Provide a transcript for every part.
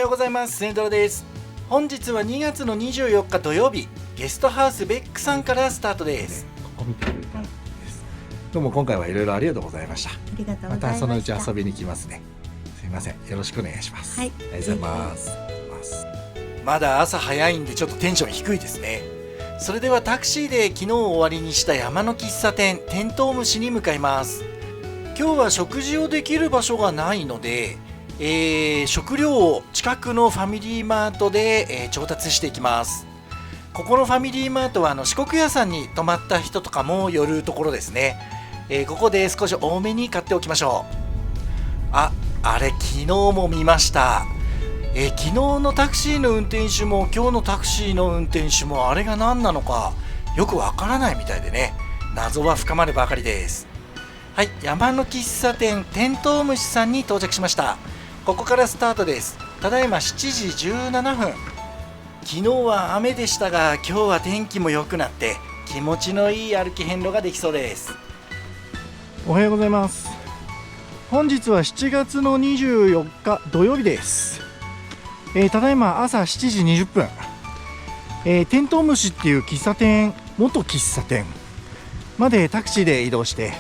ようございます。セントラです。本日は2月の24日土曜日、ゲストハウスベックさんからスタートです。ここ見てくれたんです。どうも今回はいろいろありがとうございました。ありがとうございました。またそのうち遊びに来ますね。すいません、よろしくお願いします。はい、ありがとうございます。まだ朝早いんでちょっとテンション低いですね。それではタクシーで昨日終わりにした山の喫茶店テントウムシに向かいます。今日は食事をできる場所がないので、食料を近くのファミリーマートで、調達していきます。ここのファミリーマートは四国屋さんに泊まった人とかも寄るところですね。ここで少し多めに買っておきましょう。あれ昨日も見ました。昨日のタクシーの運転手も今日のタクシーの運転手もあれが何なのかよくわからないみたいでね、謎は深まるばかりです。はい、山の喫茶店テントウムシさんに到着しました。ここからスタートです。ただいま7時17分。昨日は雨でしたが今日は天気も良くなって気持ちのいい歩き遍路ができそうです。おはようございます。本日は7月の24日土曜日です。ただいま朝7時20分、テントウムシっていう元喫茶店までタクシーで移動して、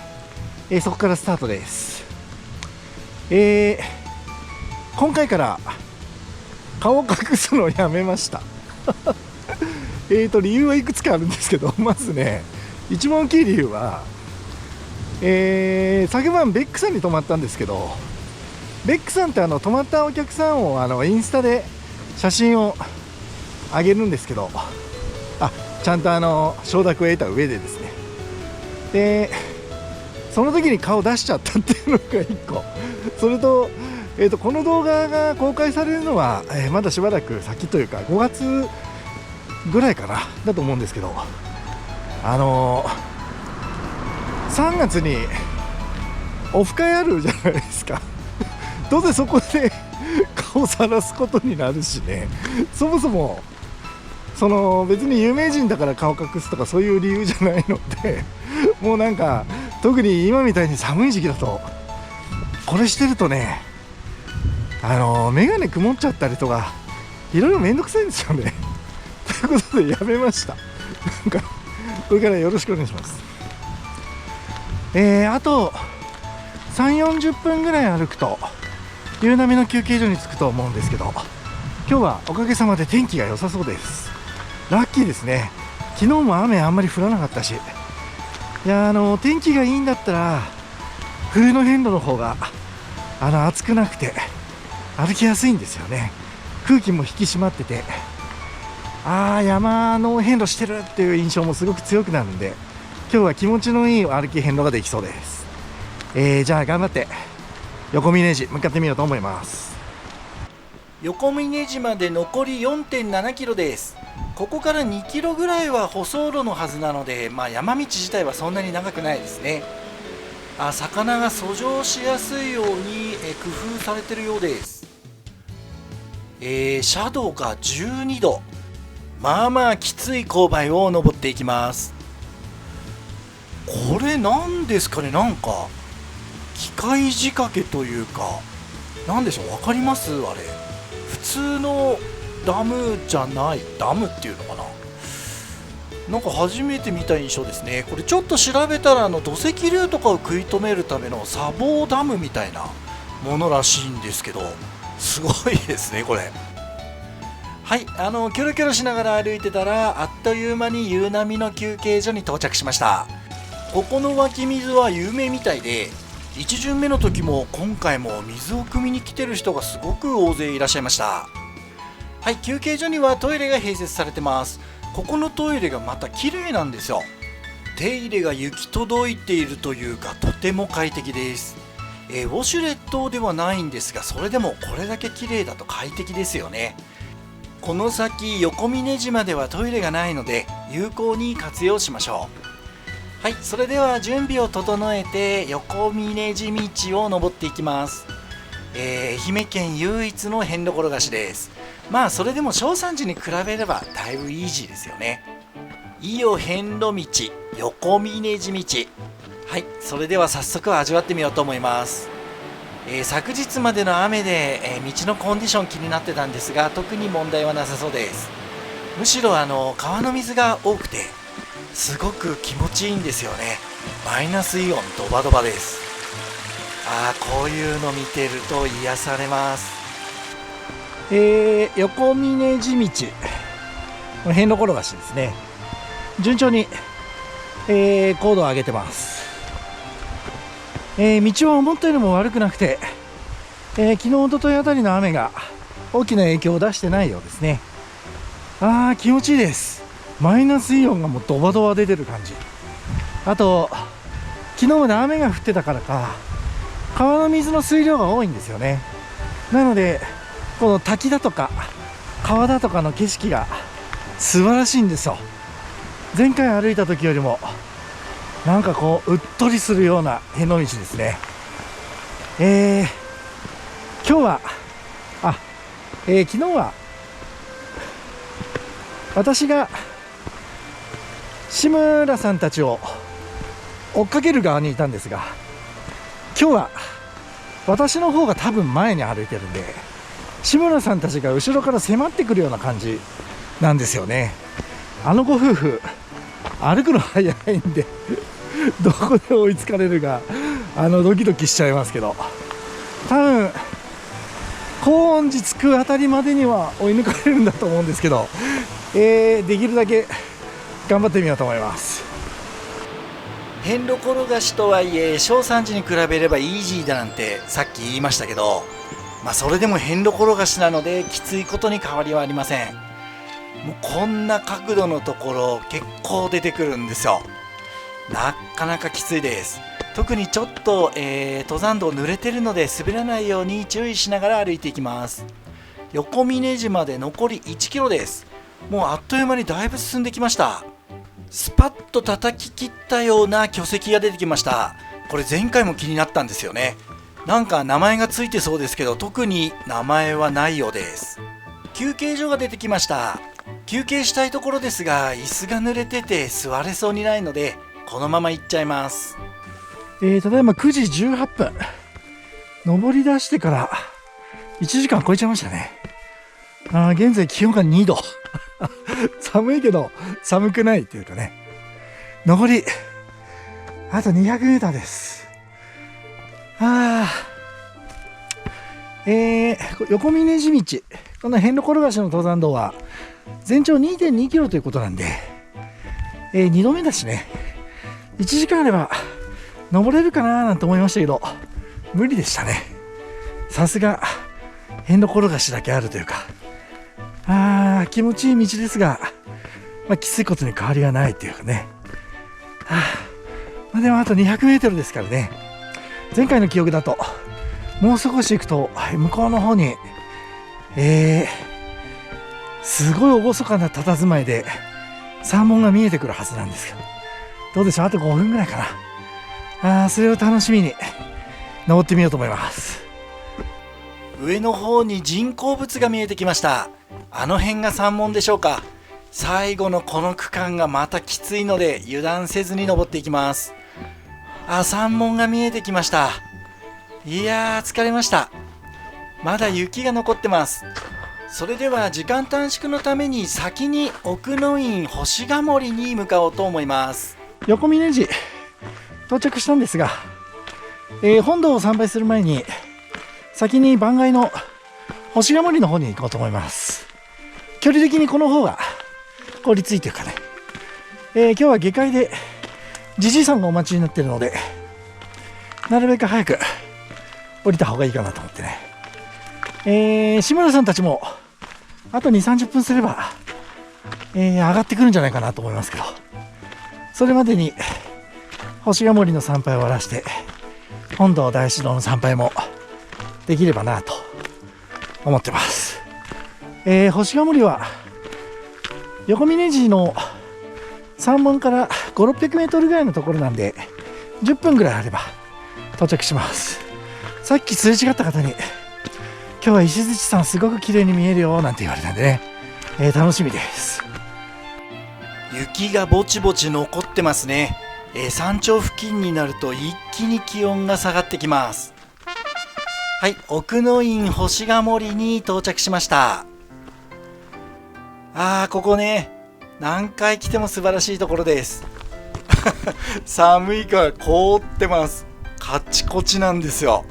そこからスタートです。今回から顔を隠すのをやめました理由はいくつかあるんですけど、まずね、一番大きい理由は、昨晩ベックさんに泊まったんですけど、ベックさんって泊まったお客さんをインスタで写真を上げるんですけど、ちゃんと承諾を得た上でですね、でその時に顔出しちゃったっていうのが1個、それと、この動画が公開されるのは、まだしばらく先というか5月ぐらいかなだと思うんですけど、3月にオフ会あるじゃないですかどうせそこで顔をさらすことになるしね、そもそも別に有名人だから顔隠すとかそういう理由じゃないので、もうなんか特に今みたいに寒い時期だとこれしてるとね、眼鏡曇っちゃったりとかいろいろめんどくさいんですよねということでやめました。なんかこれからよろしくお願いします。あと3、40分ぐらい歩くと夕波の休憩所に着くと思うんですけど、今日はおかげさまで天気が良さそうです。ラッキーですね。昨日も雨あんまり降らなかったし、いや天気がいいんだったら冬の遍路の方が暑くなくて歩きやすいんですよね。空気も引き締まってて、山の遍路してるっていう印象もすごく強くなるんで、今日は気持ちのいい歩き遍路ができそうです。じゃあ頑張って横峰寺向かってみようと思います。横峰寺まで残り 4.7 キロです。ここから2キロぐらいは舗装路のはずなので、山道自体はそんなに長くないですね。魚が遡上しやすいように工夫されてるようです。斜度が12度、まあまあきつい勾配を登っていきます。これなんですかね、なんか機械仕掛けというか、なんでしょう、わかります？あれ普通のダムじゃない、ダムっていうのかな、なんか初めて見た印象ですね。これちょっと調べたら土石流とかを食い止めるための砂防ダムみたいなものらしいんですけど、すごいですねこれ。はい、キョロキョロしながら歩いてたらあっという間に夕波の休憩所に到着しました。ここの湧き水は有名みたいで、1巡目の時も今回も水を汲みに来てる人がすごく大勢いらっしゃいました。はい、休憩所にはトイレが併設されてます。ここのトイレがまた綺麗なんですよ。手入れが行き届いているというか、とても快適です。ウォシュレットではないんですが、それでもこれだけ綺麗だと快適ですよね。この先横峰寺まではトイレがないので有効に活用しましょう。はい、それでは準備を整えて横峰寺道を登っていきます。愛媛県唯一の遍路転がしです。それでも正山寺に比べればだいぶイージーですよね。伊予遍路道横峰寺道、はい、それでは早速味わってみようと思います。昨日までの雨で、道のコンディション気になってたんですが、特に問題はなさそうです。むしろ川の水が多くてすごく気持ちいいんですよね。マイナスイオンドバドバです。こういうの見てると癒されます。横峯地道、この辺の転がしですね。順調に、高度を上げてます。道は思ったよりも悪くなくて、昨日一昨日あたりの雨が大きな影響を出してないようですね。気持ちいいです。マイナスイオンがもうドバドバ出てる感じ。あと昨日まで雨が降ってたからか川の水の水量が多いんですよね。なのでこの滝だとか川だとかの景色が素晴らしいんですよ。前回歩いた時よりもなんかこううっとりするような辺の道ですね。今日は昨日は私が志村さんたちを追っかける側にいたんですが、今日は私の方が多分前に歩いてるんで、志村さんたちが後ろから迫ってくるような感じなんですよね。ご夫婦歩くの早いんでどこで追いつかれるかドキドキしちゃいますけど、多分高円寺着くあたりまでには追い抜かれるんだと思うんですけど、できるだけ頑張ってみようと思います。遍路転がしとはいえ小3時に比べればイージーだなんてさっき言いましたけど、それでも遍路転がしなのできついことに変わりはありません。もうこんな角度のところ結構出てくるんですよ。なかなかきついです。特にちょっと、登山道濡れてるので滑らないように注意しながら歩いていきます。横峯寺まで残り1キロです。もうあっという間にだいぶ進んできました。スパッと叩き切ったような巨石が出てきました。これ前回も気になったんですよね。なんか名前がついてそうですけど特に名前はないようです。休憩所が出てきました。休憩したいところですが椅子が濡れてて座れそうにないのでこのまま行っちゃいます。ただいま9時18分、登り出してから1時間超えちゃいましたね。現在気温が2度寒いけど寒くないっていうかね。残りあと 200m です。横峯地道、この遍路転がしの登山道は全長 2.2 キロということなんで、2度目だしね、1時間あれば登れるかななんて思いましたけど無理でしたね。さすが遍路転がしだけあるというか、気持ちいい道ですが、きついことに変わりはないというかね。でもあと 200m ですからね。前回の記憶だともう少し行くと向こうの方に、すごい厳かな佇まいで山門が見えてくるはずなんですよ。どうでしょう、あと5分ぐらいかな。それを楽しみに登ってみようと思います。上の方に人工物が見えてきました。あの辺が山門でしょうか。最後のこの区間がまたきついので油断せずに登っていきます。山門が見えてきました。いやー疲れました。まだ雪が残ってます。それでは時間短縮のために先に奥の院星ヶ森に向かおうと思います。横峯寺到着したんですが、本堂を参拝する前に先に番外の星ヶ森の方に行こうと思います。距離的にこの方が効率いいというかね、今日は下界でじじいさんがお待ちになっているのでなるべく早く降りた方がいいかなと思ってね。志村さんたちもあと 2,30 分すれば、上がってくるんじゃないかなと思いますけど、それまでに星ヶ森の参拝を終わらして本堂大師堂の参拝もできればなと思ってます。星ヶ森は横峯寺の山門から5、600メートルぐらいのところなんで10分ぐらいあれば到着します。さっきすれ違った方に今日は石鎚山すごく綺麗に見えるよなんて言われたんでね、楽しみです。雪がぼちぼち残ってますね。山頂付近になると一気に気温が下がってきます。はい、奥の院星ヶ森に到着しました。ここね、何回来ても素晴らしいところです。寒いから凍ってます。カチコチなんですよ。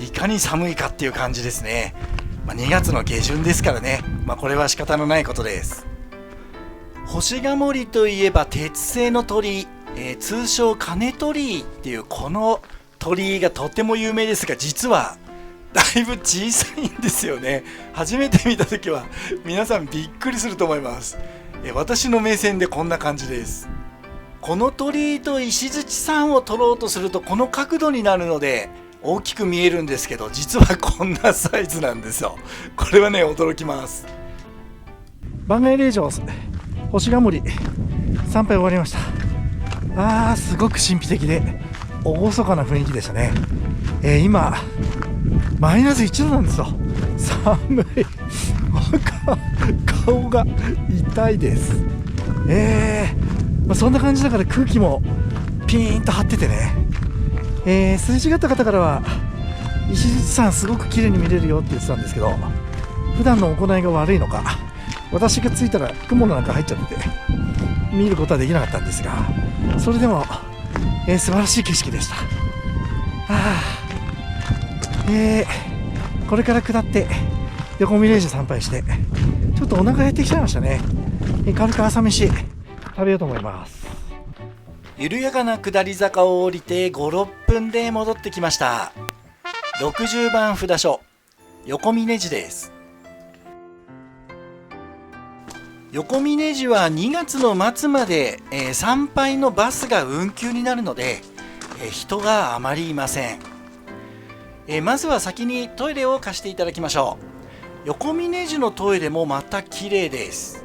いかに寒いかっていう感じですね。2月の下旬ですからね、これは仕方のないことです。星ヶ森といえば鉄製の鳥居、通称金鳥居っていうこの鳥居がとても有名ですが、実はだいぶ小さいんですよね。初めて見た時は皆さんびっくりすると思います。私の目線でこんな感じです。この鳥居と石山を撮ろうとするとこの角度になるので大きく見えるんですけど、実はこんなサイズなんですよ。これはね、驚きます。番外霊場星ヶ森参拝終わりました。すごく神秘的で厳かな雰囲気でしたね。今マイナス1度なんですよ。寒い。顔が痛いです。そんな感じだから空気もピーンと張っててね、すれ違った方からは石山すごく綺麗に見れるよって言ってたんですけど、普段の行いが悪いのか私が着いたら雲の中入っちゃってて見ることはできなかったんですが、それでも、素晴らしい景色でした。これから下って横見霊樹参拝してちょっとお腹減ってきちゃいましたね。軽く朝飯食べようと思います。緩やかな下り坂を降りて 5,6 分で戻ってきました。60番札所横峯寺です。横峯寺は2月の末まで、参拝のバスが運休になるので、人があまりいません。まずは先にトイレを貸していただきましょう。横峯寺のトイレもまた綺麗です。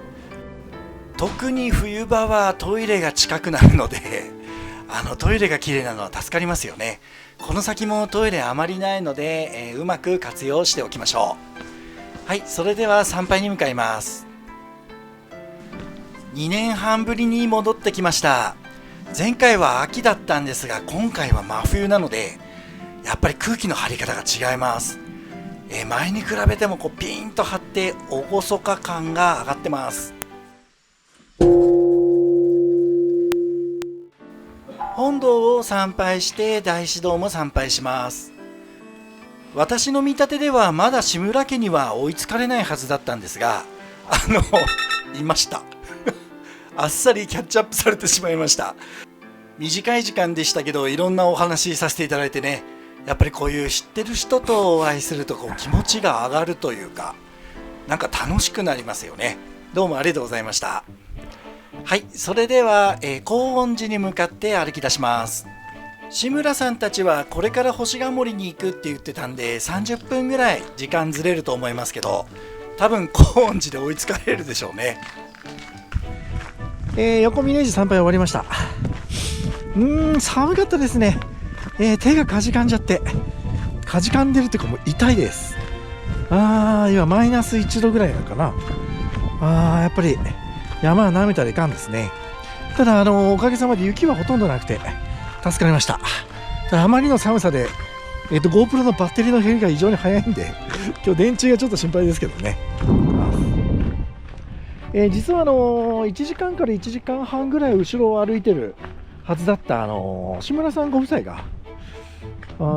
特に冬場はトイレが近くなるのでトイレが綺麗なのは助かりますよね。この先もトイレあまりないので、うまく活用しておきましょう。はい、それでは参拝に向かいます。2年半ぶりに戻ってきました。前回は秋だったんですが、今回は真冬なのでやっぱり空気の張り方が違います。前に比べてもピーンと張って厳か感が上がってます。本堂を参拝して大師堂も参拝します。私の見立てではまだ志村家には追いつかれないはずだったんですが、いましたあっさりキャッチアップされてしまいました。短い時間でしたけど、いろんなお話させていただいてね、やっぱりこういう知ってる人とお会いすると気持ちが上がるというか、なんか楽しくなりますよね。どうもありがとうございました。はい、それでは、高音寺に向かって歩き出します。志村さんたちはこれから星ヶ森に行くって言ってたんで30分ぐらい時間ずれると思いますけど、多分高音寺で追いつかれるでしょうね。横峯寺参拝終わりました。寒かったですね。手がかじかんじゃって、かじかんでるっていうかもう痛いです。今マイナス1度ぐらいなのかな。やっぱり山は舐めたらいかんですね。ただおかげさまで雪はほとんどなくて助かりました。ただあまりの寒さで、GoPro のバッテリーの減りが異常に早いんで今日電池がちょっと心配ですけどね。実は1時間から1時間半ぐらい後ろを歩いてるはずだった志村さんご夫妻が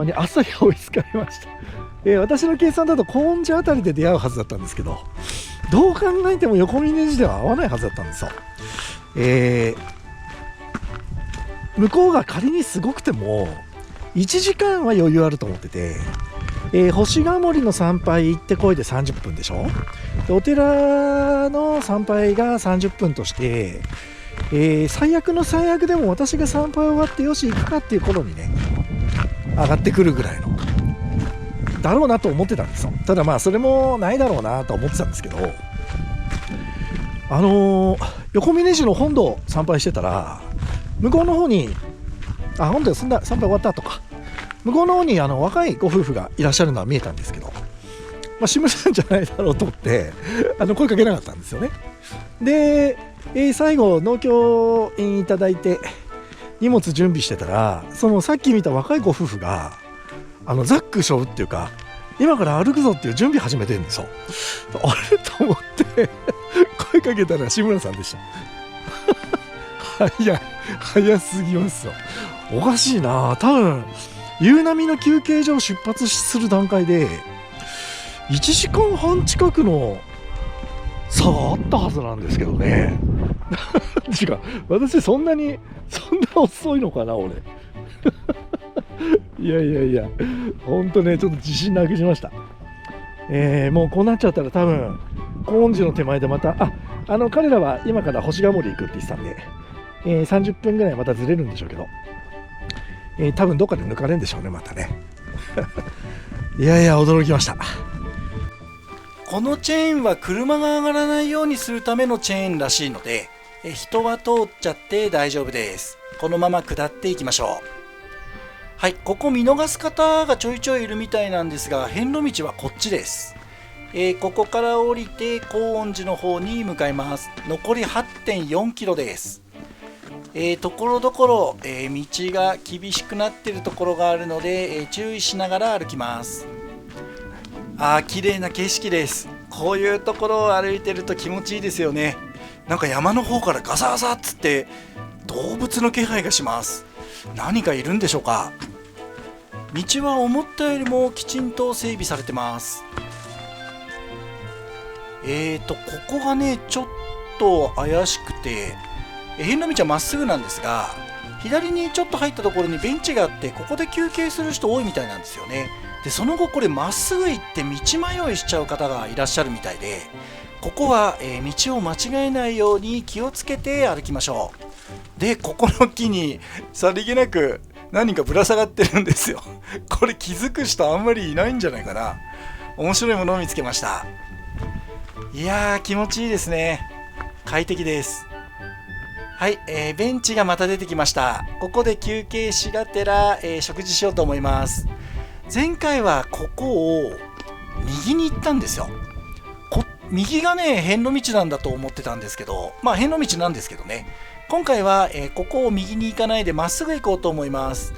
にあっさり追いつかれました。私の計算だと高音寺あたりで出会うはずだったんですけど、どう考えても横峯寺では会わないはずだったんですよ。向こうが仮にすごくても1時間は余裕あると思ってて、星ヶ森の参拝行ってこいで30分でしょ。でお寺の参拝が30分として、最悪の最悪でも私が参拝終わってよし行くかっていう頃にね上がってくるぐらいのだろうなと思ってたんですよ。ただそれもないだろうなと思ってたんですけど、横峯寺の本堂参拝してたら向こうの方に本堂参拝終わったとか向こうの方に若いご夫婦がいらっしゃるのは見えたんですけど、志村さんじゃないだろうと思って声かけなかったんですよね。で、最後農協いただいて荷物準備してたら、そのさっき見た若いご夫婦がザック背負うっていうか今から歩くぞっていう準備始めてるんですよ。あれと思って声かけたら志村さんでした。早すぎますよ。おかしいな。多分夕波の休憩所を出発する段階で1時間半近くの差があったはずなんですけどね。違う、私そんな遅いのかな俺。いやほんとね、ちょっと自信なくしました。もうこうなっちゃったら多分高円寺の手前でまた彼らは今から星ヶ森行くって言ってたんで、30分ぐらいまたずれるんでしょうけど、多分どっかで抜かれるんでしょうねまたね。いや驚きました。このチェーンは車が上がらないようにするためのチェーンらしいので、人は通っちゃって大丈夫です。このまま下っていきましょう。はい、ここ見逃す方がちょいちょいいるみたいなんですが、遍路道はこっちです。ここから降りて高円寺の方に向かいます。残り 8.4 キロです。ところどころ、道が厳しくなっているところがあるので、注意しながら歩きます。綺麗な景色です。こういうところを歩いてると気持ちいいですよね。なんか山の方からガサガサっつって動物の気配がします。何かいるんでしょうか。道は思ったよりもきちんと整備されてます。ここがねちょっと怪しくて、遍路道はまっすぐなんですが、左にちょっと入ったところにベンチがあって、ここで休憩する人多いみたいなんですよね。でその後これまっすぐ行って道迷いしちゃう方がいらっしゃるみたいで、ここは、道を間違えないように気をつけて歩きましょう。でここの木にさりげなく何かぶら下がってるんですよ。これ気づく人あんまりいないんじゃないかな。面白いものを見つけました。いやー気持ちいいですね。快適です。はい、ベンチがまた出てきました。ここで休憩しがてら、食事しようと思います。前回はここを右に行ったんですよ。右がね遍路道なんだと思ってたんですけど、遍路道なんですけどね、今回は、ここを右に行かないでまっすぐ行こうと思います。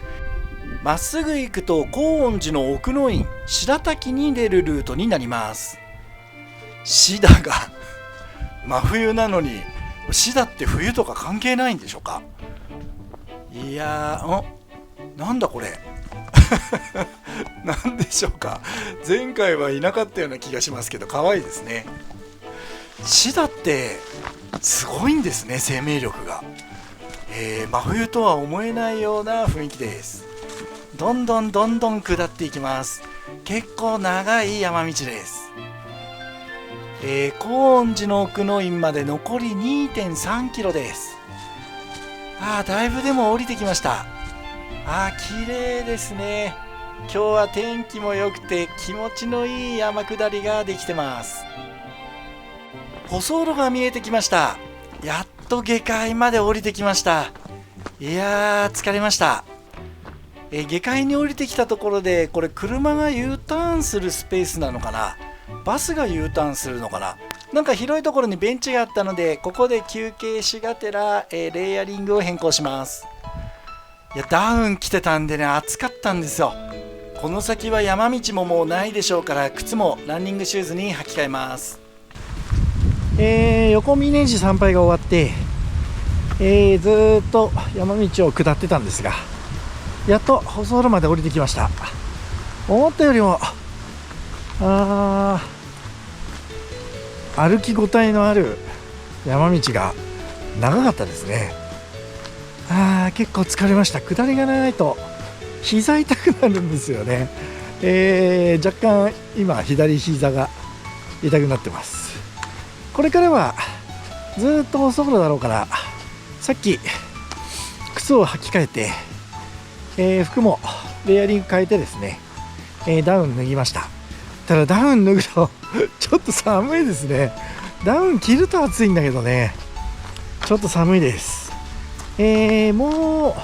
まっすぐ行くと高円寺の奥の院白滝に出るルートになります。シダが真冬なのに、シダって冬とか関係ないんでしょうか。いやーなんだこれなんでしょうか。前回はいなかったような気がしますけど、可愛いですね。シダってすごいんですね、生命力が。真冬とは思えないような雰囲気です。どんどん下っていきます。結構長い山道です。高円寺の奥の院まで残り 2.3 キロです。だいぶでも降りてきました。綺麗ですね。今日は天気も良くて気持ちのいい山下りができてます。舗装路が見えてきました。やっと下界まで降りてきました。いやー疲れました。下界に降りてきたところで、これ車が U ターンするスペースなのかな、バスが U ターンするのかな。なんか広いところにベンチがあったので、ここで休憩しがてら、レイヤリングを変更します。いやダウン着てたんでね、暑かったんですよ。この先は山道ももうないでしょうから、靴もランニングシューズに履き替えます。横峯寺参拝が終わって、ずーっと山道を下ってたんですが、やっと舗装路まで降りてきました。思ったよりも歩き応えのある山道が長かったですね。結構疲れました。下りが長いと膝痛くなるんですよね。若干今左膝が痛くなってます。これからはずっと舗装路だろうから、さっき靴を履き替えて、服もレイヤリング変えてですね、ダウン脱ぎました。ただダウン脱ぐとちょっと寒いですね。ダウン着ると暑いんだけどね、ちょっと寒いです。もう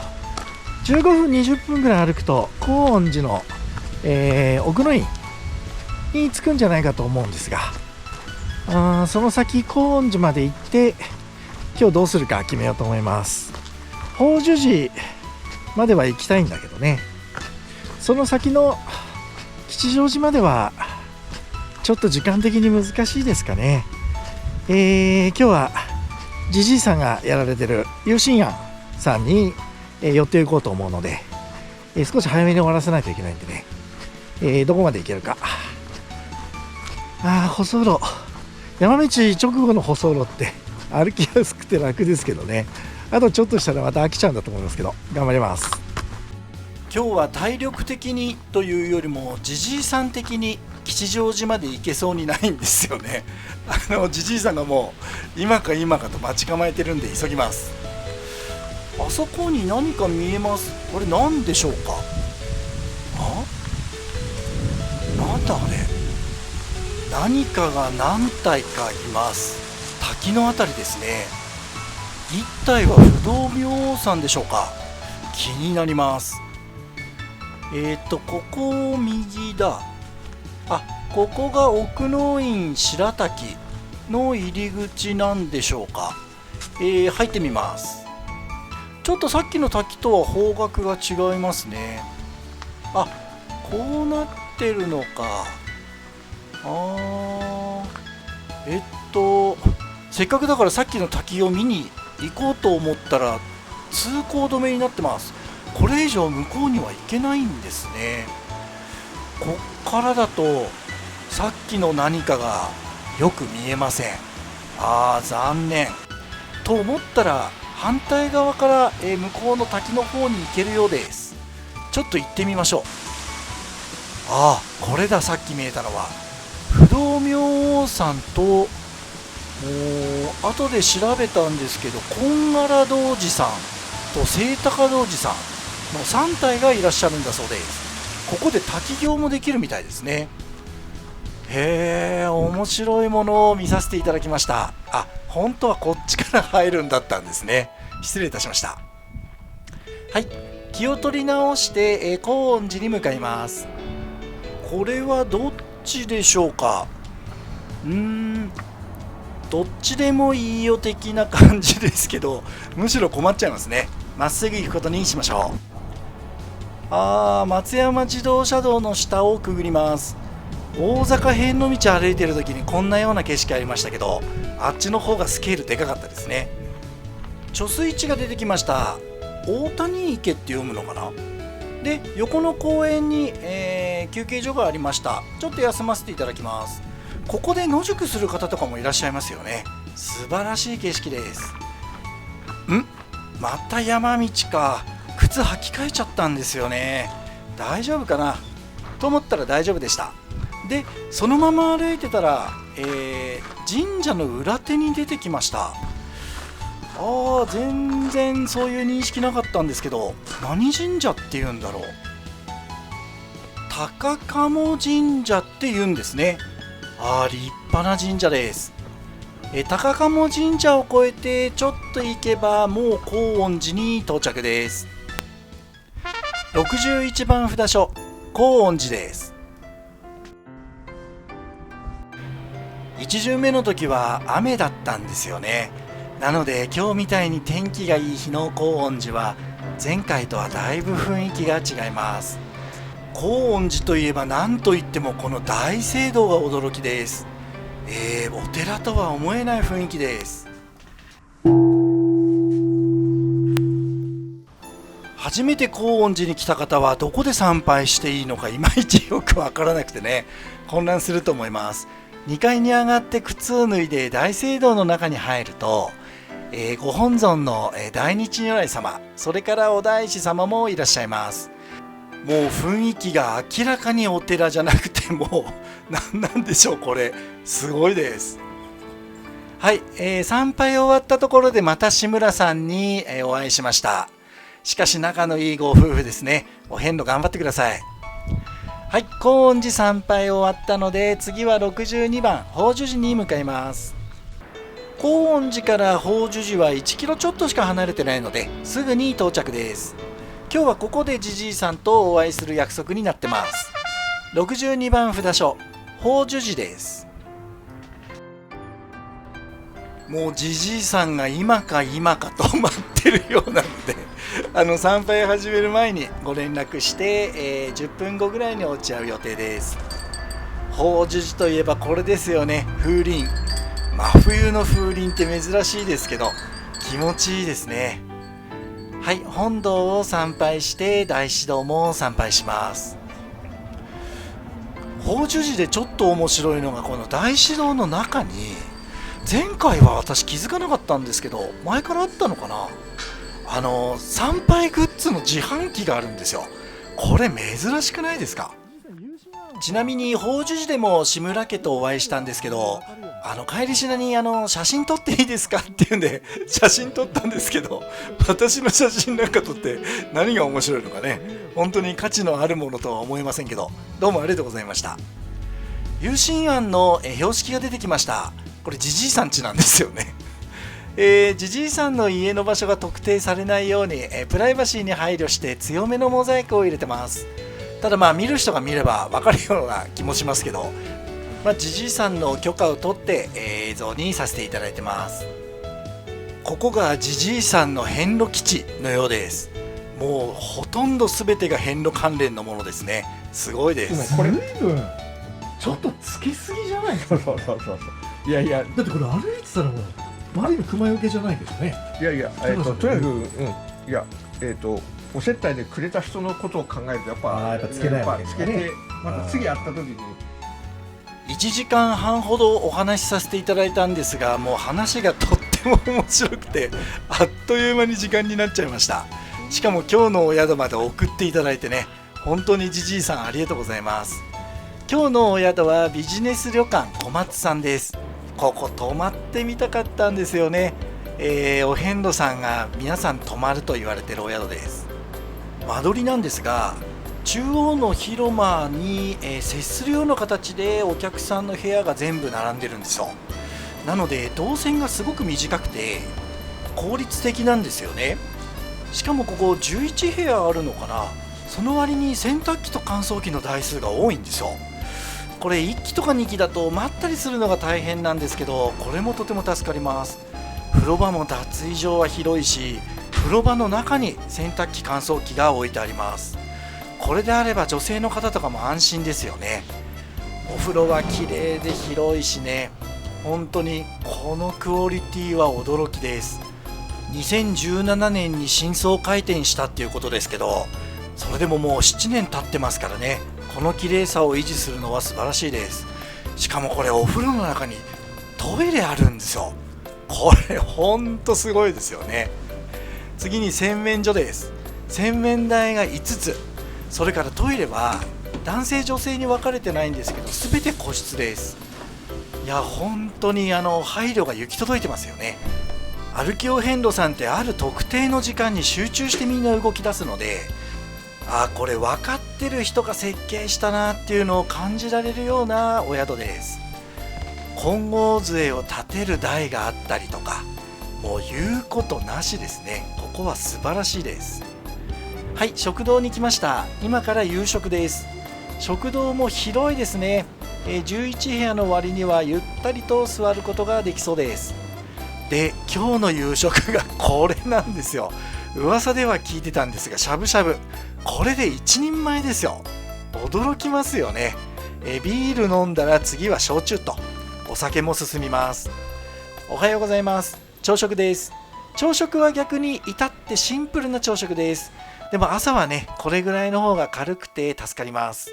15分20分ぐらい歩くと高円寺の、奥の院に着くんじゃないかと思うんですが、その先高円寺まで行って今日どうするか決めようと思います。法寿寺までは行きたいんだけどね、その先の吉祥寺まではちょっと時間的に難しいですかね。今日はじじいさんがやられてる有心庵さんに、寄っていこうと思うので、少し早めに終わらせないといけないんでね、どこまで行けるか。舗装路、山道直後の舗装路って歩きやすくて楽ですけどね。あとちょっとしたらまた飽きちゃうんだと思いますけど、頑張ります。今日は体力的にというよりもじじいさん的に吉祥寺まで行けそうにないんですよね。じじいさんがもう今か今かと待ち構えてるんで急ぎます。あそこに何か見えます。これ何でしょうか。なんだあれ。何かが何体かいます。滝のあたりですね。一体は不動明王さんでしょうか。気になります。ここ右だ。ここが奥能院白滝の入り口なんでしょうか。入ってみます。ちょっとさっきの滝とは方角が違いますね。こうなってるのか。せっかくだからさっきの滝を見に行こうと思ったら通行止めになってます。これ以上向こうには行けないんですね。こっからだとさっきの何かがよく見えません。残念。と思ったら反対側から、向こうの滝の方に行けるようです。ちょっと行ってみましょう。これだ。さっき見えたのは不動明王さんと、後で調べたんですけど金柄童子さんと清高童子さんの3体がいらっしゃるんだそうです。ここで滝行もできるみたいですね。面白いものを見させていただきました。本当はこっちから入るんだったんですね。失礼いたしました。はい、気を取り直して、高円寺に向かいます。これはどっちでしょうか。どっちでもいいよ的な感じですけど、むしろ困っちゃいますね。まっすぐ行くことにしましょう。松山自動車道の下をくぐります。大阪辺の道歩いてる時にこんなような景色ありましたけど、あっちの方がスケールでかかったですね。貯水池が出てきました。大谷池って読むのかな。で、横の公園に、休憩所がありました。ちょっと休ませていただきます。ここで野宿する方とかもいらっしゃいますよね。素晴らしい景色です。また山道か。靴履き替えちゃったんですよね。大丈夫かなと思ったら大丈夫でした。で、そのまま歩いてたら、神社の裏手に出てきました。全然そういう認識なかったんですけど、何神社って言うんだろう。高鴨神社って言うんですね。立派な神社です。高鴨神社を越えてちょっと行けばもう高円寺に到着です。61番札所高円寺です。1巡目の時は雨だったんですよね。なので今日みたいに天気がいい日の高円寺は前回とはだいぶ雰囲気が違います。高円寺といえば何といってもこの大聖堂が驚きです。お寺とは思えない雰囲気です。初めて高円寺に来た方はどこで参拝していいのかいまいちよくわからなくてね、混乱すると思います。2階に上がって靴を脱いで大聖堂の中に入ると、ご本尊の大日如来様、それからお大師様もいらっしゃいます。もう雰囲気が明らかにお寺じゃなくて、もう何なんでしょう、これすごいです。はい、参拝終わったところでまた志村さんに、お会いしました。しかし仲のいいご夫婦ですね。お遍路頑張ってください。はい、高円寺参拝終わったので次は62番法寿寺に向かいます。高円寺から法寿寺は1キロちょっとしか離れてないのですぐに到着です。今日はここでじじいさんとお会いする約束になってます。62番札所法寿寺です。もうじじいさんが今か今かと待ってるようなので参拝始める前にご連絡して、10分後ぐらいに落ち合う予定です。法寿寺といえばこれですよね、風鈴。真冬の風鈴って珍しいですけど気持ちいいですね。はい、本堂を参拝して大師堂も参拝します。法寿寺でちょっと面白いのがこの大師堂の中に、前回は私気づかなかったんですけど前からあったのかな、参拝グッズの自販機があるんですよ。これ珍しくないですか？ちなみに法寿寺でも志村家とお会いしたんですけど、帰りしなに写真撮っていいですかって言うんで写真撮ったんですけど、私の写真なんか撮って何が面白いのかね、本当に価値のあるものとは思えませんけど、どうもありがとうございました。有心案の標識が出てきました。これじじいさん家なんですよね。じじいさんの家の場所が特定されないように、プライバシーに配慮して強めのモザイクを入れてます。ただ見る人が見れば分かるような気もしますけど、じじいさんの許可を取って、映像にさせていただいてます。ここがじじいさんの遍路基地のようです。もうほとんど全てが遍路関連のものですね。すごいです。これ随分ちょっとつけすぎじゃないですか。そういやだってこれ歩いてたらもう周りの熊よけじゃないけどね。いやいや、とにかく、いや、お接待でくれた人のことを考えるとやっぱつけないわけつけて、また次会った時に1時間半ほどお話しさせていただいたんですが、もう話がとっても面白くてあっという間に時間になっちゃいました。しかも今日のお宿まで送っていただいてね、本当にじじいさんありがとうございます。今日のお宿はビジネス旅館小松さんです。ここ泊まってみたかったんですよね。お遍路さんが皆さん泊まると言われているお宿です。間取りなんですが、中央の広間に、接するような形でお客さんの部屋が全部並んでるんですよ。なので動線がすごく短くて効率的なんですよね。しかもここ11部屋あるのかな。その割に洗濯機と乾燥機の台数が多いんですよ。これ1機とか2機だとまったりするのが大変なんですけど、これもとても助かります。風呂場も脱衣場は広いし、風呂場の中に洗濯機乾燥機が置いてあります。これであれば女性の方とかも安心ですよね。お風呂は綺麗で広いしね、本当にこのクオリティは驚きです。2017年に新装開店したっていうことですけど、それでももう7年経ってますからね、この綺麗さを維持するのは素晴らしいです。しかもこれお風呂の中にトイレあるんですよ。これほんとすごいですよね。次に洗面所です。洗面台が5つ、それからトイレは男性女性に分かれてないんですけど全て個室です。いや本当に配慮が行き届いてますよね。歩きお遍路さんってある特定の時間に集中してみんな動き出すので、これ分かってる人が設計したなっていうのを感じられるようなお宿です。金剛杖を立てる台があったりとか、もう言うことなしですね。ここは素晴らしいです。はい、食堂に来ました。今から夕食です。食堂も広いですね。11部屋の割にはゆったりと座ることができそうです。で、今日の夕食がこれなんですよ。噂では聞いてたんですが、しゃぶしゃぶ、これで1人前ですよ。驚きますよね。ビール飲んだら次は焼酎とお酒も進みます。おはようございます。朝食です。朝食は逆に至ってシンプルな朝食です。でも朝はね、これぐらいの方が軽くて助かります。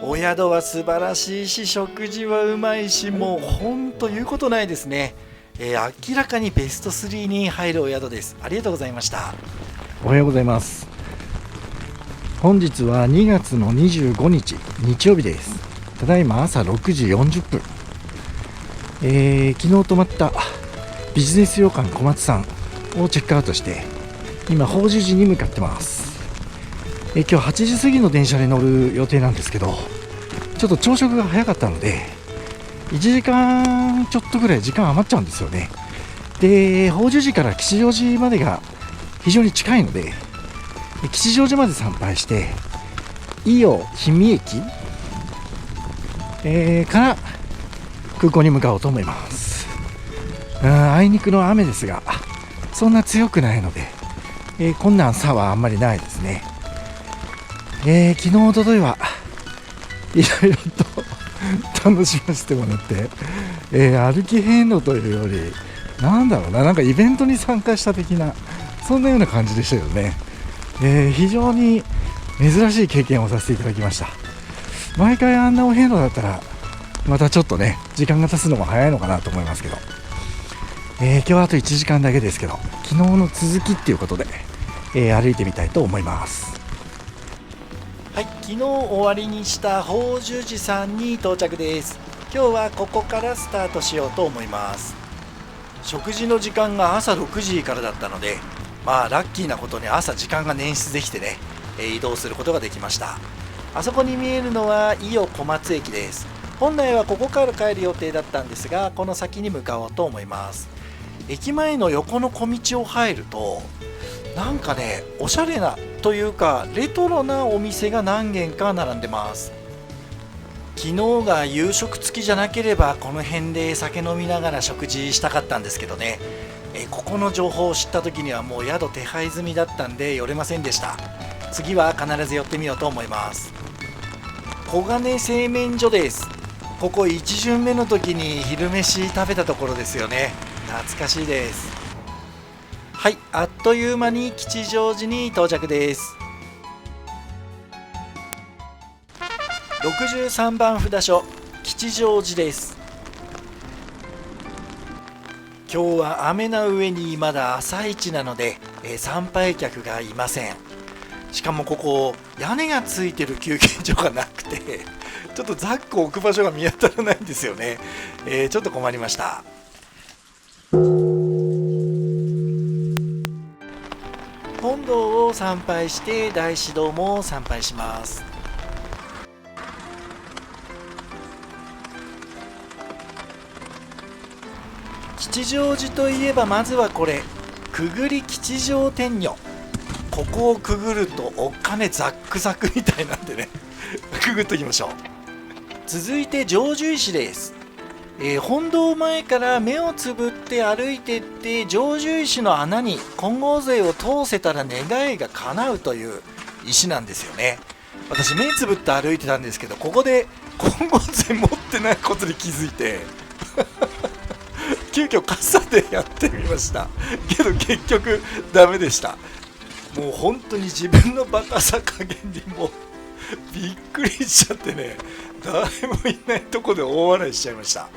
お宿は素晴らしいし、食事はうまいし、もうほんと言うことないですね。明らかにベスト3に入るお宿です。ありがとうございました。おはようございます。本日は2月の25日日曜日です。ただいま朝6時40分、昨日泊まったビジネス旅館小松さんをチェックアウトして今法寿寺に向かってます。今日8時過ぎの電車に乗る予定なんですけど、ちょっと朝食が早かったので1時間ちょっとぐらい時間余っちゃうんですよね。で、法寿寺から吉祥寺までが非常に近いので、吉祥寺まで参拝して伊予氷見駅、から空港に向かおうと思います。あいにくの雨ですがそんな強くないので、困難さはあんまりないですね。昨日おとといはいろいろと楽しませてもらって、歩き遍路というよりなんだろうな、なんかイベントに参加した的なそんなような感じでしたよね。非常に珍しい経験をさせていただきました。毎回あんなお遍路だったらまたちょっとね時間が経つのも早いのかなと思いますけど、今日はあと1時間だけですけど昨日の続きっていうことで、歩いてみたいと思います。はい、昨日終わりにした宝珠寺さんに到着です。今日はここからスタートしようと思います。食事の時間が朝6時からだったので、ラッキーなことに朝時間が捻出できてね、移動することができました。あそこに見えるのは伊予小松駅です。本来はここから帰る予定だったんですが、この先に向かおうと思います。駅前の横の小道を入るとなんかね、おしゃれなというかレトロなお店が何軒か並んでます。昨日が夕食付きじゃなければこの辺で酒飲みながら食事したかったんですけどね、ここの情報を知った時にはもう宿手配済みだったんで寄れませんでした。次は必ず寄ってみようと思います。小金製麺所です。ここ1巡目の時に昼飯食べたところですよね。懐かしいです。はい、あっという間に吉祥寺に到着です。63番札所吉祥寺です。今日は雨な上にまだ朝一なので、参拝客がいません。しかもここ屋根がついてる休憩所がなくてちょっとザックを置く場所が見当たらないんですよね。ちょっと困りました。本堂を参拝して大師堂も参拝します。吉祥寺といえばまずはこれ、くぐり吉祥天女。ここをくぐるとお金ザックザクみたいなんでねくぐっていきましょう。続いて成就石です。本堂前から目をつぶって歩いていって成就石の穴に金剛杖を通せたら願いが叶うという石なんですよね。私目つぶって歩いてたんですけど、ここで金剛杖持ってないことに気づいて急遽傘でやってみましたけど結局ダメでした。もう本当に自分のバカさ加減にもうびっくりしちゃってね、誰もいないとこで大笑いしちゃいました。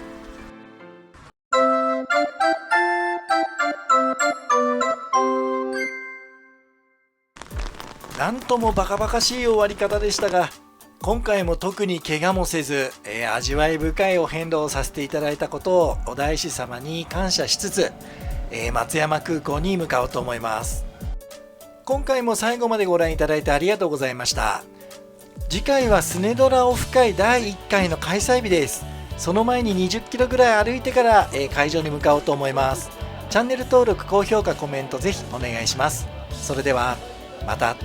なんともバカバカしい終わり方でしたが、今回も特に怪我もせず、味わい深いお遍路をさせていただいたことをお大師様に感謝しつつ、松山空港に向かおうと思います。今回も最後までご覧いただいてありがとうございました。次回はスネドラオフ会第1回の開催日です。その前に20キロぐらい歩いてから、会場に向かおうと思います。チャンネル登録、高評価、コメントぜひお願いします。それではまた。